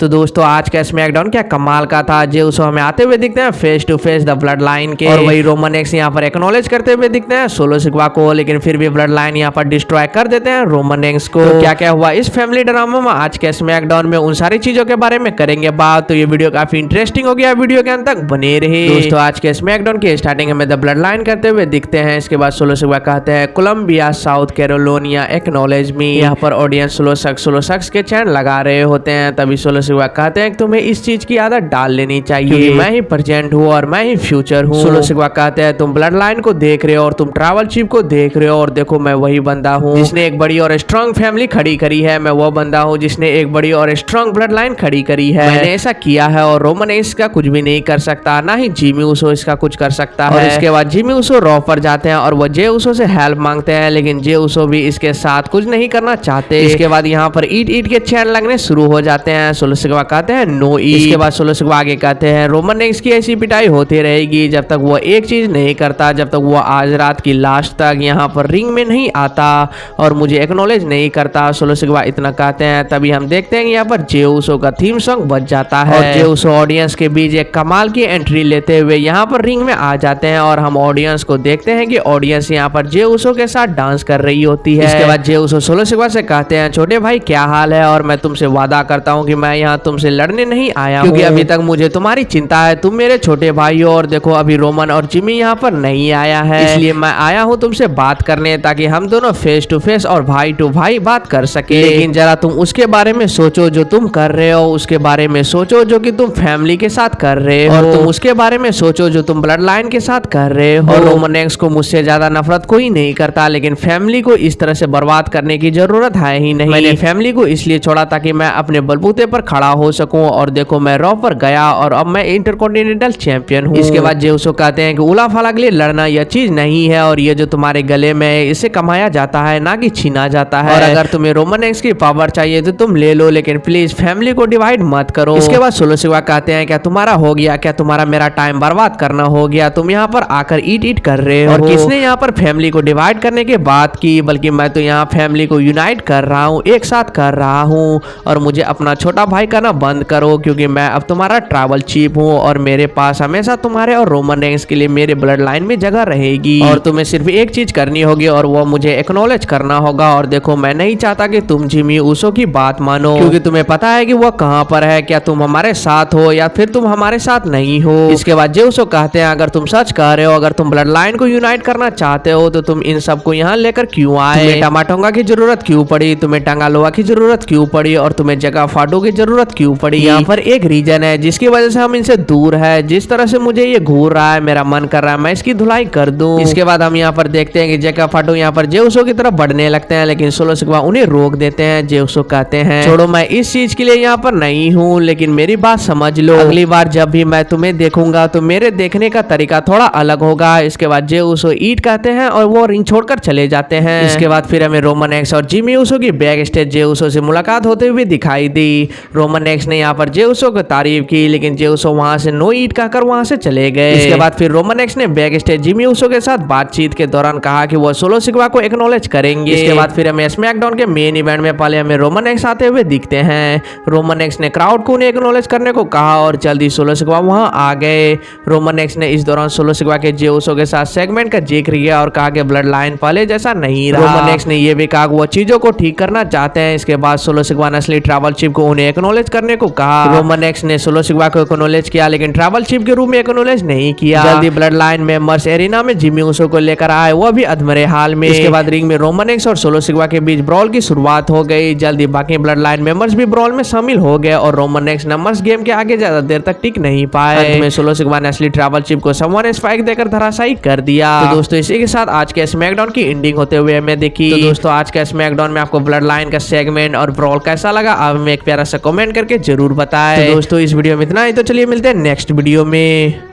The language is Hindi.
तो दोस्तों आज का स्मैकडाउन क्या कमाल का था। जे उसो हमें आते हुए दिखते हैं face to face the blood line के, और वही रोमन एक्स यहाँ पर एक्नॉलेज करते हुए दिखते हैं सोलो सिग्मा को, लेकिन फिर भी ब्लड लाइन यहाँ पर डिस्ट्रॉय कर देते हैं रोमन एक्स को। तो क्या क्या हुआ इस फैमिली ड्रामा में आज के स्मैकडाउन में, उन सारी चीजों के बारे में करेंगे बात। तो ये वीडियो काफी इंटरेस्टिंग हो गया, वीडियो के अंत तक बने रहे। दोस्तों आज के स्मैकडाउन की स्टार्टिंग में द ब्लड लाइन करते हुए दिखते हैं। इसके बाद सोलो सिग्मा कहते हैं कोलंबिया साउथ कैरोलिना एक्नॉलेज मी। यहाँ पर ऑडियंस सोलो सक्स के चैन लगा रहे होते हैं। तभी सोलो सिग्मा कहते हैं कि तुम्हें इस चीज की आदत डाल लेनी चाहिए, मैं ही प्रेजेंट हूँ और मैं ही फ्यूचर हूँ। सोलो सिग्मा कहते हैं तुम ब्लड लाइन को देख रहे हो और तुम ट्रैवल चिप को देख रहे हो, और देखो मैं वही बंदा हूँ जिसने एक बड़ी और स्ट्रॉन्ग फैमिली खड़ी करी है। मैं वो बंदा हूँ जिसने एक बड़ी और स्ट्रॉन्ग ब्लड लाइन खड़ी करी है। मैंने ऐसा किया है और रोमन इसका कुछ भी नहीं कर सकता, ना ही जिमी उसो इसका कुछ कर सकता है। और इसके बाद जिमी उसो रॉ पर जाते हैं और वो जे उसो से हेल्प मांगते हैं, लेकिन जे उसो भी इसके साथ कुछ नहीं करना चाहते। इसके बाद यहाँ पर ईट के चैन लगने शुरू हो जाते हैं। सोलो सिग्मा कहते हैं नो ईट। इसके बाद सोलो सिग्मा आगे कहते हैं रोमन एक्स की ऐसी पिटाई होती रहेगी जब तक वो एक चीज नहीं करता, जब तक वो आज रात की लास्ट तक यहाँ पर रिंग में नहीं आता और मुझे एक्नॉलेज नहीं करता। सोलो सिग्मा इतना कहते हैं। तभी हम देखते हैं यहाँ पर जे उसो का थीम सॉन्ग बज जाता है और जे उसो ऑडियंस के बीच एक कमाल की एंट्री लेते हुए यहाँ पर रिंग में आ जाते हैं, और हम ऑडियंस को देखते हैं कि ऑडियंस यहाँ पर जे उसो के साथ डांस कर रही होती है। इसके बाद जे उसो सोलो सिग्मा से कहते हैं छोटे भाई क्या हाल है, और मैं तुमसे वादा करता हूँ कि मैं यहाँ तुमसे लड़ने नहीं आया क्योंकि अभी तक मुझे तुम्हारी चिंता है, तुम मेरे छोटे भाई हो। और देखो अभी रोमन और जिमी यहाँ पर नहीं आया है, इसलिए मैं आया हूँ तुमसे बात करने, ताकि हम दोनों फेस टू फेस और भाई टू भाई बात कर सके। लेकिन जरा तुम उसके बारे में सोचो जो तुम कर रहे हो, उसके बारे में सोचो जो कि तुम फैमिली के साथ कर रहे हो, और तुम उसके बारे में सोचो जो तुम ब्लड लाइन के साथ कर रहे हो। और रोमन एक्स को मुझसे ज्यादा नफरत कोई नहीं करता, लेकिन फैमिली को इस तरह से बर्बाद करने की जरूरत है ही नहीं। मैंने फैमिली को इसलिए छोड़ा ताकि मैं अपने बलबूते पर खड़ा हो सकूं, और देखो मैं रॉ पर गया और अब मैं इंटरकॉन्टिनेंटल चैंपियन हूं। इसके बाद जे उसो कहते हैं कि उला फाला के लिए लड़ना यह चीज नहीं है, और ये जो तुम्हारे गले में है इसे कमाया जाता है ना कि छीना जाता है। और अगर तुम्हें रोमन एक्स की पावर चाहिए तो तुम ले लो, लेकिन प्लीज फैमिली को डिवाइड मत करो। इसके बाद सोलो सिग्मा कहते हैं क्या तुम्हारा हो गया, क्या तुम्हारा मेरा टाइम बर्बाद करना हो गया, तुम यहाँ पर आकर ईट कर रहे हो। और किसने यहाँ पर फैमिली को डिवाइड करने की बात की, बल्कि मैं तो यहाँ फैमिली को यूनाइट कर रहा हूँ, एक साथ कर रहा हूँ। और मुझे अपना छोटा भाई करना बंद करो, क्योंकि मैं अब तुम्हारा ट्रैवल चीफ हूँ और मेरे पास हमेशा तुम्हारे और रोमन एक्स के लिए मेरे ब्लड लाइन में जगह रहेगी। और तुम्हें सिर्फ एक चीज करनी होगी और वो मुझे एक्नॉलेज करना होगा। और देखो मैं नहीं चाहता कि तुम जिमी उसो की बात मानो, क्योंकि तुम्हें पता है कि वो कहाँ पर है, क्या तुम हमारे साथ हो या फिर तुम हमारे साथ नहीं हो। इसके बाद जे उसो कहते हैं अगर तुम सच कह रहे हो, अगर तुम ब्लड लाइन को यूनाइट करना चाहते हो तो तुम इन सबको यहाँ लेकर क्यों आए, तुम्हें टमाटोंगा की जरूरत क्यों पड़ी, तुम्हें टंगालोआ की जरूरत क्यों पड़ी, और तुम्हें जगह फाटो की जरूरत क्यों पड़ी। यहाँ पर एक रीजन है जिसकी वजह से हम इनसे दूर है। जिस तरह से मुझे ये घूर रहा है मेरा मन कर रहा है मैं इसकी धुलाई कर दूं। इसके बाद हम यहाँ पर देखते हैं कि जगह फाटो यहाँ पर जे उसो की तरफ बढ़ने लगते हैं, लेकिन सोलो सिग्मा उन्हें रोक देते हैं। जे उसो कहते हैं छोड़ो मैं इस चीज के लिए यहाँ पर नहीं हूँ, लेकिन मेरी बात समझ लो, अगली बार जब भी मैं तुम्हें देखूंगा तो मेरे देखने का तरीका थोड़ा अलग होगा। इसके बाद जे उसो ईट कहते हैं और वो रिंग छोड़कर चले जाते हैं। इसके बाद फिर हमें रोमन एक्स और जिमी उसो की बैक स्टेज जे उसो से मुलाकात होते हुए दिखाई दी। रोमन एक्स ने यहाँ पर जे उसो को तारीफ की, लेकिन जे उसो वहां से नो ईट कहकर वहां से चले गए। इसके बाद फिर रोमन एक्स ने बैक स्टेज जिमी उसो के साथ बातचीत के दौरान कहा कि वो सोलो सिग्मा को एक्नॉलेज करेंगे। इसके बाद फिर हमें स्मैकडाउन के मेन इवेंट में पहले हमें रोमन एक्स आते हुए दिखते हैं। रोमन एक्स ने क्राउड को उन्हें एक्नॉलेज करने को कहा और जल्दी सोलो सिग्मा वहां आ गए। रोमन एक्स ने इस दौरान सोलो सिग्मा के जे उसो के साथ सेगमेंट का जिक्र किया और कहा कि ब्लड लाइन पहले जैसा नहीं रहा। रोमन एक्स ने यह भी कहा वो चीजों को ठीक करना चाहते हैं। इसके बाद सोलो सिग्मा ने असली ट्रैवल चिप को उन्हें एक्नॉलेज करने को कहा। रोमन एक्स ने सोलो सिग्मा को एक्नॉलेज किया, लेकिन ट्रैवल चिप के रूप में एक्नॉलेज नहीं किया। जल्दी ब्लड लाइन मेंबर्स एरिना में जिमी उसो को लेकर आए, वो भी अधमरे हाल में। इसके बाद रिंग में रोमन एक्स और सोलो सिग्मा के बीच ब्रॉल की शुरुआत हो गई। जल्दी बाकी ब्लड लाइन मेंबर्स भी ब्रॉल में शामिल हो गए और रोमन एक्स नंबर्स गेम के आगे ज्यादा देर तक टिक नहीं पाए। अंत में सोलो सिग्मा ने असली ट्रैवल चिप को समवन स्पाइक देकर धराशायी कर दिया। तो दोस्तों इसी के साथ आज के स्मैकडाउन की एंडिंग होते हुए हमें देखी। तो दोस्तों आज के स्मैकडाउन में आपको ब्लड लाइन का सेगमेंट और ब्रॉल कैसा लगा आप हमें एक प्यारा सा कमेंट करके जरूर बताएं। तो दोस्तों इस वीडियो में इतना ही, तो चलिए मिलते हैं नेक्स्ट वीडियो में।